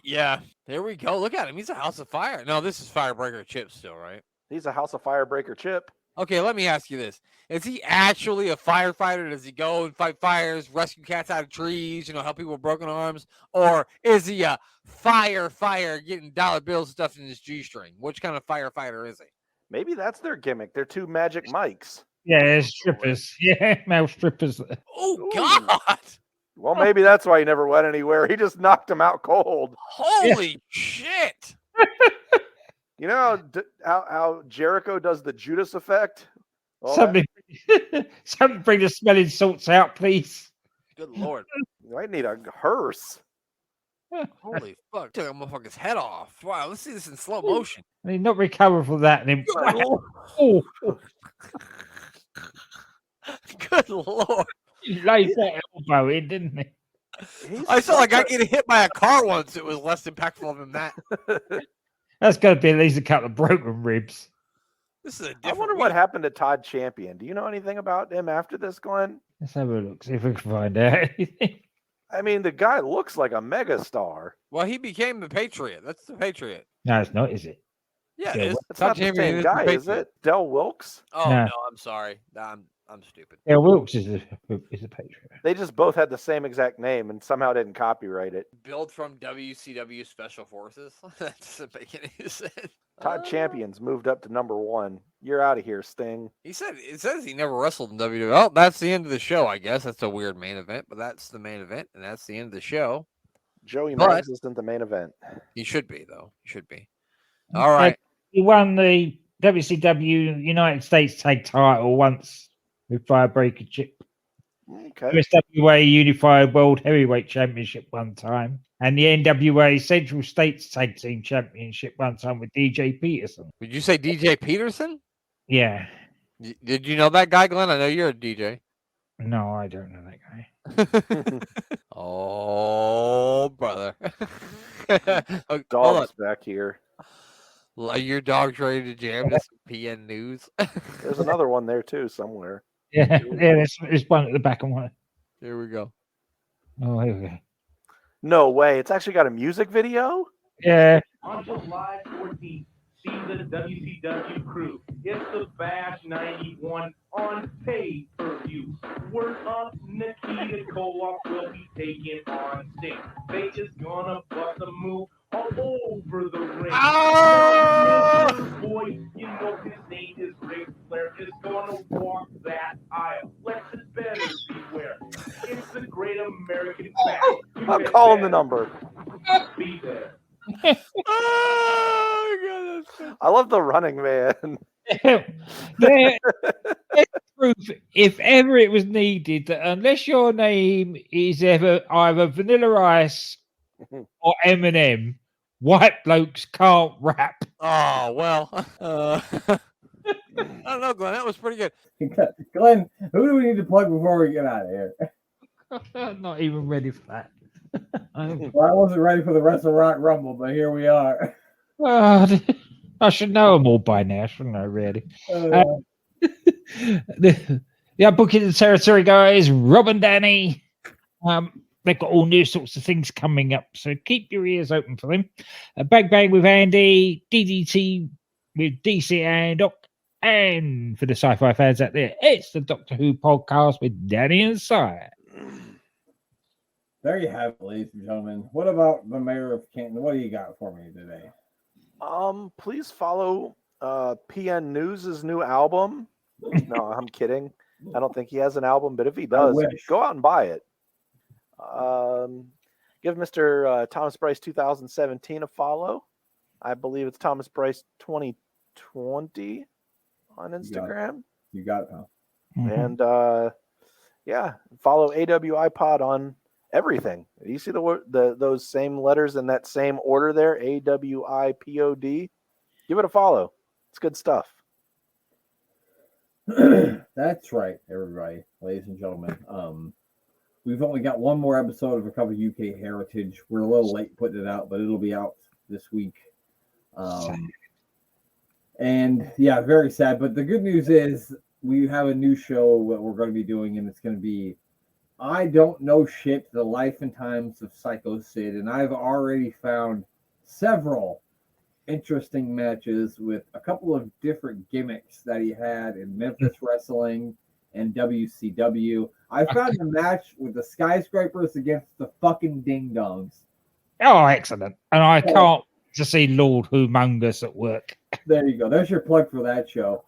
Yeah. There we go. Look at him. He's a House of Fire. No, this is Firebreaker Chip still, right? He's a House of Firebreaker Chip. Okay, let me ask you this. Is he actually a firefighter? Does he go and fight fires, rescue cats out of trees, help people with broken arms? Or is he a fire getting dollar bills stuffed in his G-string? Which kind of firefighter is he? Maybe that's their gimmick. They're two magic mics. Yeah, strippers. Yeah, male strippers. Oh, God. Well, maybe that's why he never went anywhere. He just knocked him out cold. Holy shit. You know how Jericho does the Judas effect? Somebody bring the smelling salts out, please. Good Lord. You might need a hearse. Holy fuck. Took a motherfucker's head off. Wow, let's see this in slow motion. I mean, not recover from that. And then, oh. Good Lord. He laid that elbow in, didn't he? I saw a guy getting hit by a car once. It was less impactful than that. That's got to be at least a couple of broken ribs. This is a different I wonder what happened to Todd Champion. Do you know anything about him after this, Glenn? Let's have a look, see if we can find out anything. I mean, the guy looks like a megastar. Well, he became the Patriot. That's the Patriot. No, it's not, is it? Yeah, Yeah, it is. It's not the same guy, is it? Del Wilkes? Oh, No. no, I'm sorry. I'm stupid. Yeah, Wilkes is a Patriot. They just both had the same exact name and somehow didn't copyright it. Built from WCW Special Forces? That doesn't make any sense. Todd Champion's moved up to number 1. You're out of here, Sting. It says he never wrestled in WWE. Well, that's the end of the show, I guess. That's a weird main event, but that's the main event, and that's the end of the show. Joey Maggs isn't the main event. He should be, though. He should be. All right. He won the WCW United States Tag Title once with Firebreaker Chip. Okay. USWA Unified World Heavyweight Championship one time, and the NWA Central States Tag Team Championship one time with DJ Peterson. Did you say DJ Peterson? Yeah. Did you know that guy, Glenn? I know you're a DJ. No, I don't know that guy. Oh, brother. Dog's back here. Your dog's ready to jam to some PN News. There's another one there, too, somewhere. Yeah, there's one at the back of one. Here we go. Oh, here we go. No way. It's actually got a music video? Yeah. On July 14th, see the WCW crew. It's the Bash 91 on pay-per-view. Word up, Nikita Koloff will be taking on Sting. They is gonna bust a move all over the ring. Oh! Boy, you know his name is Ric Flair, is gonna walk that aisle. Let's better beware. It's the Great American Bash. I'm calling the number. Be there. Oh, God, I love the running man. Proof, if ever it was needed, that unless your name is ever either Vanilla Ice or Eminem, white blokes can't rap. Oh, well. I don't know, Glenn. That was pretty good. Glenn, who do we need to plug before we get out of here? I'm not even ready for that. Well, I wasn't ready for the rest of Rock Rumble, but here we are. I should know them all by now, shouldn't I, really? Yeah, booking the territory, guys. Rob and Danny. They've got all new sorts of things coming up, so keep your ears open for them. Bang Bang with Andy, DDT with DC and Doc, and for the sci-fi fans out there, it's the Doctor Who podcast with Danny and Si. There you have it, ladies and gentlemen. What about the mayor of Canton? What do you got for me today? Please follow PN News's new album. No, I'm kidding. I don't think he has an album, but if he does, go out and buy it. Give Mr. Thomas Bryce 2017 a follow. I believe it's Thomas Bryce 2020 on Instagram. You got it, huh? And follow AWIPOD on everything. You see those same letters in that same order there, AWIPOD. Give it a follow. It's good stuff. That's right, everybody, ladies and gentlemen. We've only got one more episode of Recover UK Heritage. We're a little late putting it out, but it'll be out this week. And yeah, very sad. But the good news is we have a new show that we're going to be doing, and it's going to be I Don't Know Shit, The Life and Times of Psycho Sid. And I've already found several interesting matches with a couple of different gimmicks that he had in Memphis Wrestling and WCW. I found a match with the Skyscrapers against the fucking Ding Dongs. Oh, excellent. And I can't to see Lord Humongous at work. There you go. There's your plug for that show.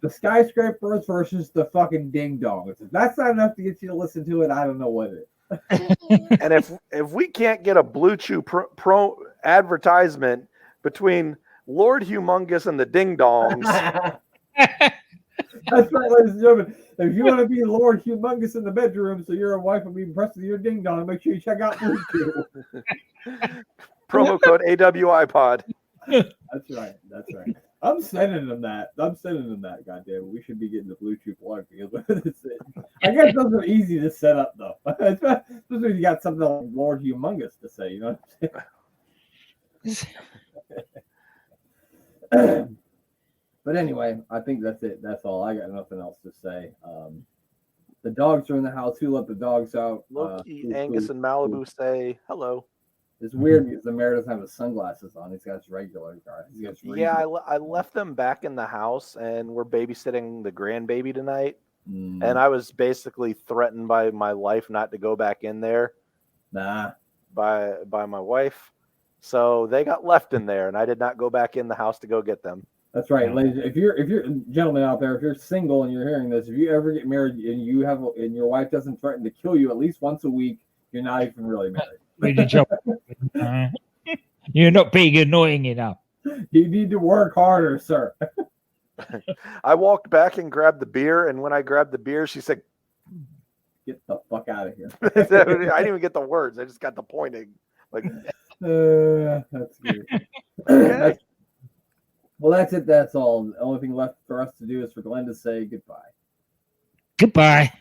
The Skyscrapers versus the fucking Ding Dongs. If that's not enough to get you to listen to it, I don't know what it is. And if we can't get a Blue Chew pro advertisement between Lord Humongous and the Ding Dongs. That's right, ladies and gentlemen. If you want to be Lord Humongous in the bedroom so your wife will be impressed with your ding dong, make sure you check out Blue Chew. Promo code AWIPOD. That's right. That's right. I'm sending them that. Goddamn it. We should be getting the Blue Chew plug because I guess those are easy to set up though. Especially if you got something like Lord Humongous to say, you know what I'm saying? But anyway, I think that's it. That's all. I got nothing else to say. The dogs are in the house. Who let the dogs out? Loki, Angus, and Malibu say hello. It's weird because the mayor doesn't have his sunglasses on. He's got his regular guard. Yeah, I left them back in the house, and we're babysitting the grandbaby tonight. And I was basically threatened by my life not to go back in there. By my wife. So they got left in there, and I did not go back in the house to go get them. That's right, ladies. If you're gentlemen out there, if you're single and you're hearing this, if you ever get married and your wife doesn't threaten to kill you at least once a week, you're not even really married. You're not being annoying enough. You need to work harder, sir. I walked back and grabbed the beer, and when I grabbed the beer, she said, "Get the fuck out of here." I didn't even get the words. I just got the pointing. Like, that's good. Okay. Well, that's it. That's all. The only thing left for us to do is for Glenn to say goodbye. Goodbye.